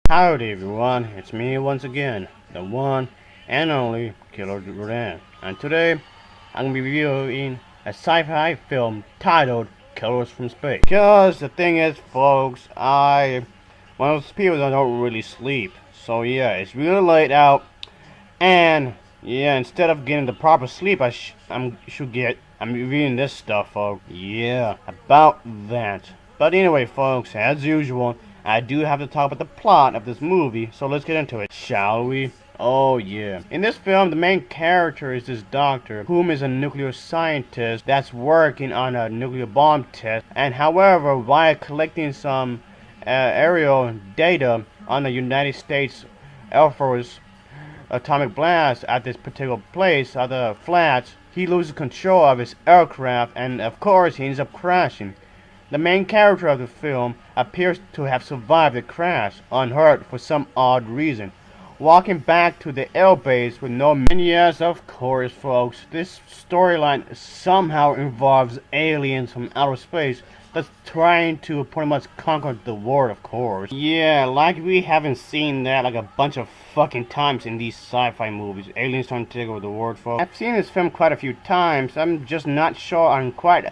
Howdy everyone, it's me once again, the one and only Killer Rodan, and today I'm going to be reviewing a sci-fi film titled Killers from Space. Because the thing is, folks, I'm one of those people that don't really sleep, so yeah, it's really late out, and yeah, instead of getting the proper sleep I'm reviewing this stuff, folks. Yeah, about that. But anyway, folks, as usual, I do have to talk about the plot of this movie, so let's get into it, shall we? Oh yeah. In this film, the main character is this doctor, whom is a nuclear scientist that's working on a nuclear bomb test, and however, while collecting some aerial data on the United States Air Force atomic blast at this particular place, at the flats, he loses control of his aircraft, and of course he ends up crashing. The main character of the film appears to have survived the crash unhurt for some odd reason, walking back to the airbase with no. And yes, of course, folks, this storyline somehow involves aliens from outer space that's trying to pretty much conquer the world, of course. Yeah, like we haven't seen that like a bunch of fucking times in these sci-fi movies. Aliens trying to take over the world, folks. I've seen this film quite a few times. I'm just not sure on quite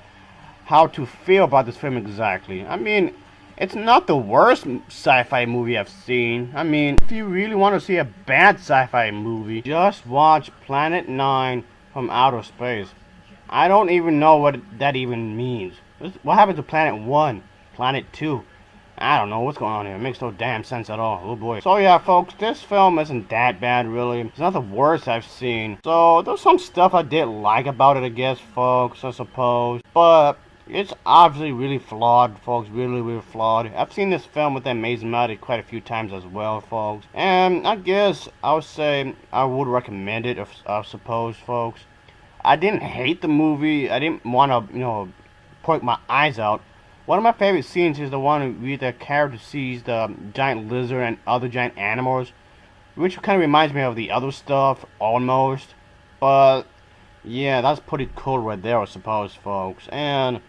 how to feel about this film exactly. I mean, it's not the worst sci-fi movie I've seen. I mean, if you really want to see a bad sci-fi movie, just watch Planet 9 from Outer Space. I don't even know what that even means. What happened to Planet 1? Planet 2? I don't know what's going on here. It makes no damn sense at all. Oh boy. So yeah, folks, this film isn't that bad, really. It's not the worst I've seen. So there's some stuff I did like about it, I guess, folks, I suppose. But it's obviously really flawed, folks. Really, really flawed. I've seen this film with Amazing Muddy quite a few times as well, folks. And I guess I would say I would recommend it, I suppose, folks. I didn't hate the movie. I didn't want to, poke my eyes out. One of my favorite scenes is the one where the character sees the giant lizard and other giant animals, which kind of reminds me of the other stuff, almost. But yeah, that's pretty cool right there, I suppose, folks. And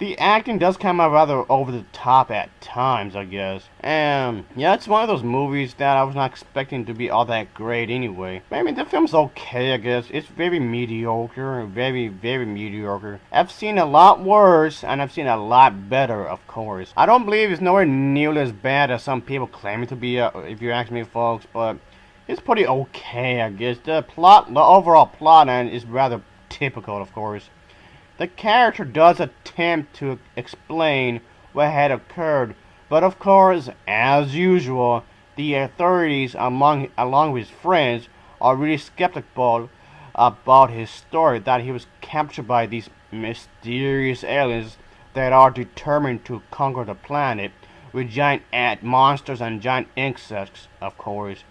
the acting does come out rather over the top at times, I guess. And yeah, it's one of those movies that I was not expecting to be all that great anyway. I mean, the film's okay, I guess. It's very mediocre, very, very mediocre. I've seen a lot worse, and I've seen a lot better, of course. I don't believe it's nowhere nearly as bad as some people claim it to be, if you ask me, folks, but it's pretty okay, I guess. The overall plot is rather typical, of course. The character does attempt to explain what had occurred, but of course, as usual, the authorities, along with his friends, are really skeptical about his story that he was captured by these mysterious aliens that are determined to conquer the planet with giant ant monsters and giant insects, of course.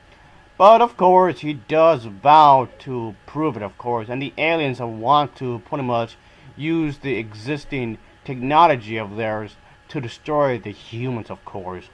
But of course, he does vow to prove it, of course, and the aliens want to pretty much use the existing technology of theirs to destroy the humans, of course.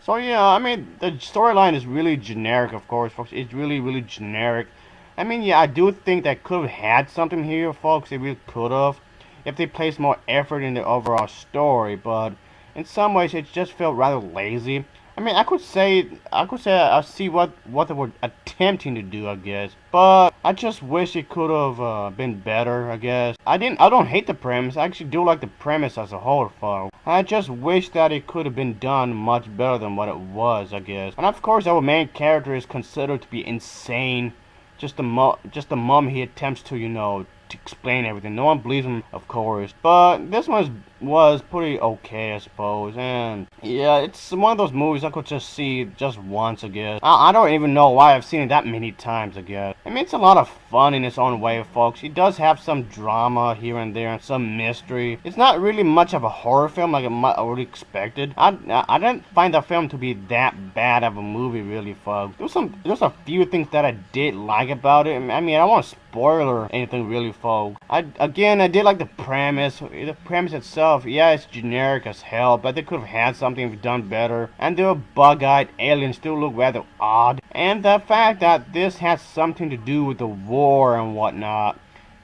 So yeah, I mean, the storyline is really generic, of course, folks. It's really, really generic. I mean, yeah, I do think they could have had something here, folks. They really could have, if they placed more effort in the overall story. But in some ways, it just felt rather lazy. I mean, I could say I see what they were attempting to do, I guess, but I just wish it could have been better, I guess. I don't hate the premise. I actually do like the premise as a whole, folks. I just wish that it could have been done much better than what it was, I guess. And of course, our main character is considered to be insane. Just the mum he attempts to, to explain everything. No one believes him, of course. But this one was pretty okay, I suppose. And yeah, it's one of those movies I could just see just once, I guess. I don't even know why I've seen it that many times, I guess. I mean, it's a lot of fun in its own way, folks. It does have some drama here and there and some mystery. It's not really much of a horror film like I would expected. I didn't find the film to be that bad of a movie, really, folks. There's a few things that I did like about it. I mean, I don't want to spoil or anything, really, folks. I did like the premise. The premise itself, yeah, it's generic as hell, but they could have had something done better. And the bug-eyed aliens still look rather odd. And the fact that this has something to do with the war and whatnot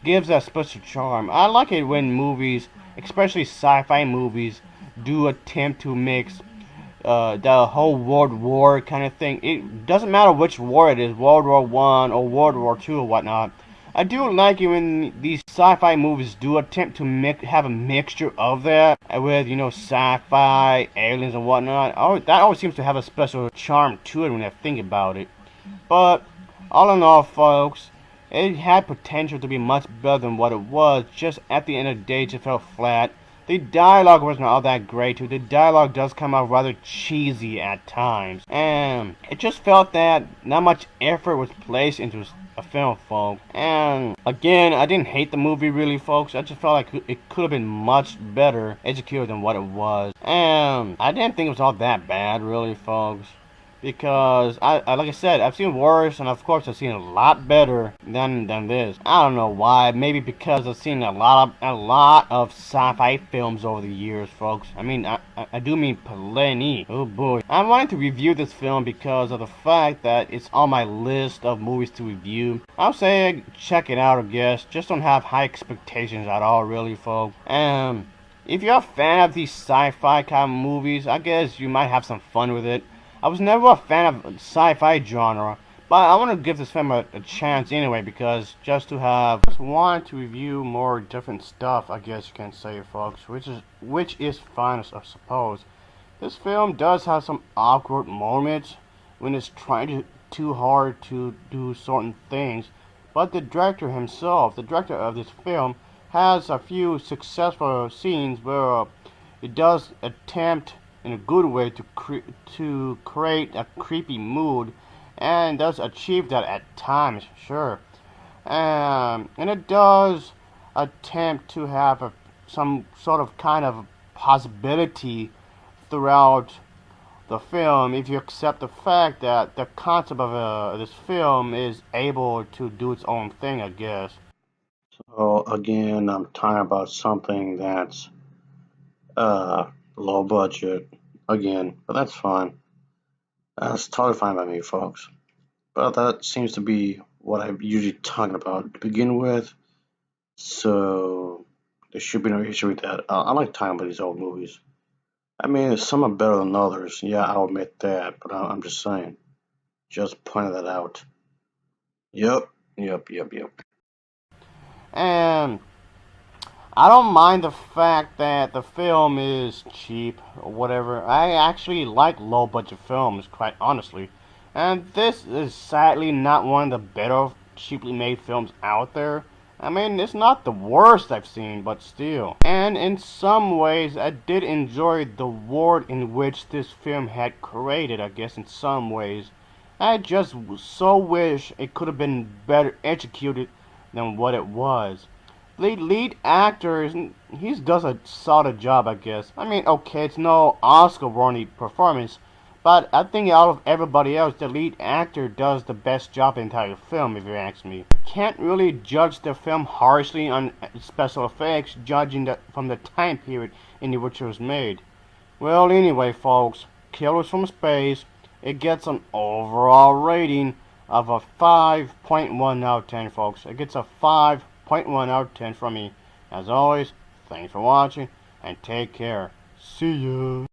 gives a special charm. I like it when movies, especially sci-fi movies, do attempt to mix the whole World War kind of thing. It doesn't matter which war it is, World War One or World War Two or whatnot. I do like it when these sci-fi movies do attempt to have a mixture of that with, you know, sci-fi, aliens and whatnot. Oh, that always seems to have a special charm to it when I think about it. But all in all, folks, it had potential to be much better than what it was. Just at the end of the day, it just felt flat. The dialogue wasn't all that great too. The dialogue does come out rather cheesy at times. And it just felt that not much effort was placed into a film, folks. And again, I didn't hate the movie really, folks. I just felt like it could have been much better executed than what it was. And I didn't think it was all that bad really, folks. Because I like I said, I've seen worse, and of course I've seen a lot better than this. I don't know why. Maybe because I've seen a lot of sci-fi films over the years, folks. I mean, I do mean plenty. Oh boy. I wanted to review this film because of the fact that it's on my list of movies to review. I'll say check it out, I guess. Just don't have high expectations at all, really, folks. And if you're a fan of these sci-fi kind of movies, I guess you might have some fun with it. I was never a fan of sci-fi genre, but I want to give this film a chance anyway, because just wanted to review more different stuff, I guess you can say, folks, which is fine, I suppose. This film does have some awkward moments when it's trying too hard to do certain things, but the director himself, the director of this film, has a few successful scenes where it does attempt in a good way to create a creepy mood, and does achieve that at times, sure. And it does attempt to have some sort of kind of possibility throughout the film, if you accept the fact that the concept of this film is able to do its own thing, I guess. So again, I'm talking about something that's low budget again, but that's fine. That's totally fine by me, folks. But that seems to be what I'm usually talking about to begin with, so there should be no issue with that. I like talking about these old movies. I mean, some are better than others. Yeah, I'll admit that, but I'm just saying. Just pointing that out. Yep. And I don't mind the fact that the film is cheap or whatever. I actually like low budget films, quite honestly. And this is sadly not one of the better cheaply made films out there. I mean, it's not the worst I've seen, but still. And in some ways, I did enjoy the world in which this film had created, I guess, in some ways. I just so wish it could have been better executed than what it was. Lead actor, he does a solid job, I guess. I mean, okay, it's no Oscar-worthy performance, but I think out of everybody else, the lead actor does the best job in the entire film, if you ask me. Can't really judge the film harshly on special effects, judging from the time period in which it was made. Well, anyway, folks, Killers from Space, it gets an overall rating of a 5.1 out of 10, folks. It gets a 5.1 out of 10 from me. As always, thanks for watching, and take care. See ya.